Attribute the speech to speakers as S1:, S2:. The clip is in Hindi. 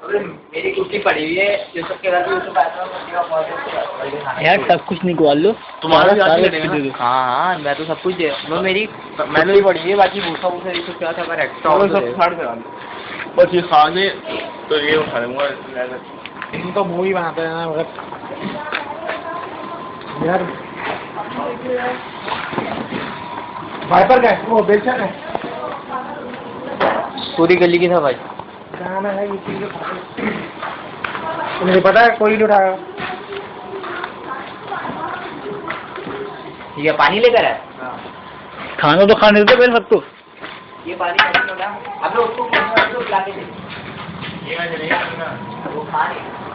S1: मेरी कुर्सी पड़ी हुई है यूसुफ के घर पे। यूसुफ आया था
S2: यार सब कुछ निकाल लो
S1: तुम्हारा
S2: सारा।
S1: हाँ मैं तो सब कुछ दे वो मेरी मैंने पड़ी है बाकी भूसा भूसा यूसुफ क्या था पर एक्स्ट्रा सब फाड़ दे
S3: बस ये खाने तो ये उठा लूंगा
S2: इनको मूवी बनाते हैं ना मगर यार वाइपर का वो बेचन है
S1: पूरी गली की था भाई
S2: गाना है मुझे पता है कोई नहीं उठाया।
S1: ठीक है पानी लेकर है
S2: खाना तो खाने देते पहले सबको।
S1: ये पानी अब उसको खिला के दे वो खा नहीं